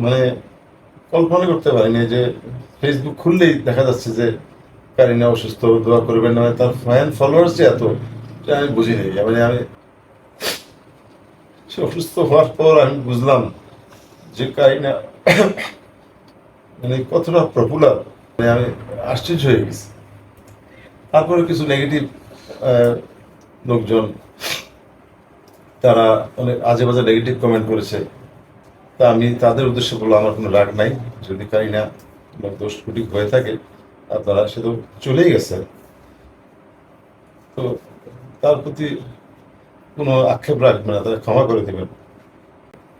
মানে কল্পনা করতে পারিনি যে ফেসবুক খুললেই দেখা যাচ্ছে যে কারিনা অসুস্থ, দোয়া করবেন না, তার ফ্যান ফলোয়ার্স যে এত, এটা আমি বুঝিনি। মানে আমি সে অসুস্থ হওয়ার পর আমি বুঝলাম যে কারিনা মানে কতটা পপুলার। মানে আমি আশ্চর্য হয়ে গেছি। তারপরে কিছু নেগেটিভ লোকজন তারা অনেক আজে বাজে নেগেটিভ কমেন্ট করেছে। তা আমি তাদের উদ্দেশ্যে বলবো আমার কোনো রাগ নাই। যদি কারিনা কোনো দোষ ত্রুটি হয়ে থাকে আপনারা, সে তো চলেই গেছে, তো তার প্রতি কোনো আক্ষেপ রাখবেন না, তারা ক্ষমা করে দেবেন।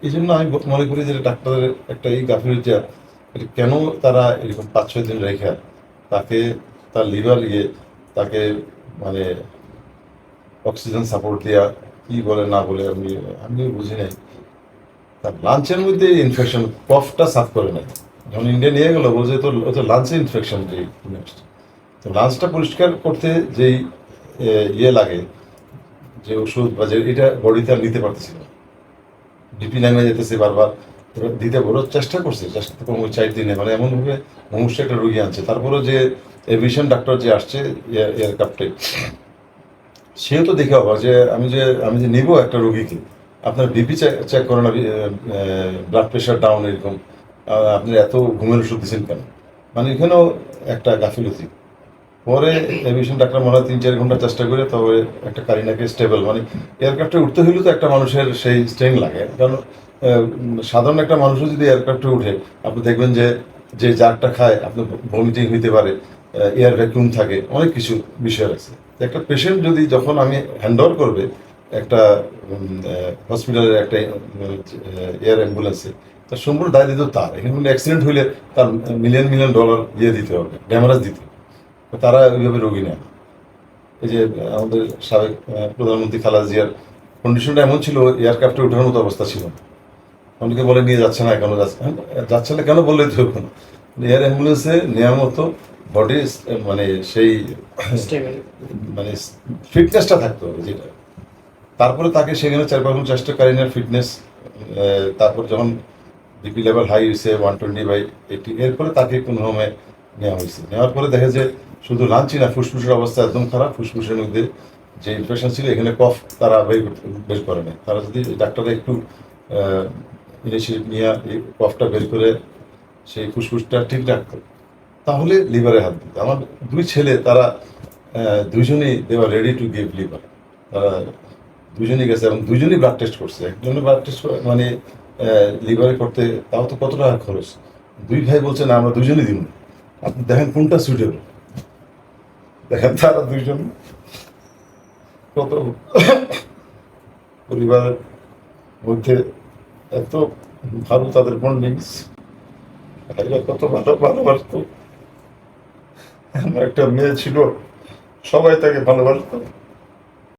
এই জন্য আমি মনে করি যে ডাক্তারের একটা এই গাফিলতিটা, এটা কেন তারা এরকম 5-6 দিন রেখে তাকে, তার লিভার তাকে মানে অক্সিজেন সাপোর্ট দেওয়া, কি বলে না বলে আমি বুঝি নাই। তার লাঞ্চের মধ্যে ইনফেকশন, কফটা সাফ করে নাই। যখন ইন্ডিয়া নিয়ে গেলো বলছে তো ও তো লাঞ্চে ইনফেকশন, যে তো লাঞ্চটা পরিষ্কার করতে যেই লাগে, যে ওষুধ বা যে এটা বডিতে আর নিতে পারতেছিল না, বিপি নামে যেতেছে বারবার। দিতে বড় চেষ্টা করছে, চেষ্টা তো কোনো 4 দিনে, মানে এমনভাবে মুমূর্ষু একটা রুগী আনছে। তারপরেও যে এভিয়েশন ডাক্তার যে আসছে এয়ারক্রাফটে, সেও তো দেখে অবাক যে আমি যে নিব একটা রোগীকে, আপনার বিপি চেক করে না, ব্লাড প্রেশার ডাউন এরকম, আপনি এত ঘুমের ওষুধ দিচ্ছেন কেন? মানে এখানেও একটা গাফিলতি। পরে এভিয়েশন ডাক্তার মনে হয় 3-4 ঘন্টা চেষ্টা করে তবে একটা কারিনাকে স্টেবল, মানে এয়ারক্রাফটে উঠতে হইলেও তো একটা মানুষের সেই স্ট্রেং লাগে। কারণ সাধারণ একটা মানুষও যদি এয়ারক্রাফটে উঠে, আপনি দেখবেন যে যে জারটা খায় আপনার ভমিটিং হইতে পারে, এয়ার ভ্যাকুয়াম থাকে, অনেক কিছু বিষয় আছে। একটা পেশেন্ট যদি, যখন আমি হ্যান্ড ওভার করবে একটা হসপিটালের একটা এয়ার অ্যাম্বুলেন্সে, তার সম্পূর্ণ দায়িত্ব তার। এখানে কোনো অ্যাক্সিডেন্ট হইলে তার মিলিয়ন মিলিয়ন ডলার দিতে হবে, ড্যামারেজ দিতে হবে। তারা ওইভাবে রোগী নেয়। এই যে আমাদের সাবেক প্রধানমন্ত্রী খালেদা জিয়ার কন্ডিশনটা এমন ছিল, এয়ারক্রাফটে ওঠার মতো অবস্থা ছিল না। অনেকে বলে নিয়ে যাচ্ছে না কেন, যাচ্ছে না কেন বললেই তো হবে না। এয়ার অ্যাম্বুলেন্সে নেওয়ার মতো বডি, মানে সেই মানে ফিটনেসটা থাকতে হবে যেটা। তারপরে তাকে সেখানে 4-5 চেষ্টা কারিনার ফিটনেস, তারপর যখন বিপি লেভেল হাই হয়েছে 120/80, এরপরে তাকে কোনোভাবে নেওয়া হয়েছে। নেওয়ার পরে দেখে যে শুধু লাঞ্চই না, ফুসফুসের অবস্থা একদম খারাপ। ফুসফুসের মধ্যে যে ইনফেকশন ছিল, এখানে কফ তারা বের করে নেয়। তারা যদি ডাক্তাররা একটু ইনিশিয়েটিভ নিয়ে এই কফটা বের করে সেই ফুসফুসটা ঠিক রাখতো, তাহলে লিভারে হাত দিত। আমার 2 ছেলে, তারা দুইজনই দে আর রেডি টু গিভ লিভার। তারা দুজনই গেছে এবং দুজনই ব্লাড টেস্ট করছে। একজনের ব্লাড টেস্ট মানে লিভারে করতে, তাও তো কত টাকা খরচ। 2 ভাই বলছে না আমরা দুজনই দিব। আপনি দেখেন কোনটা সুইটেবল, দেখেন তারা দুইজন কত পরিবারের মধ্যে এত ভালো তাদের বন্ডিংস, কত ভালো ভালোবাসতো। আমার একটা মেয়ে ছিল, সবাই তাকে ভালোবাসতো।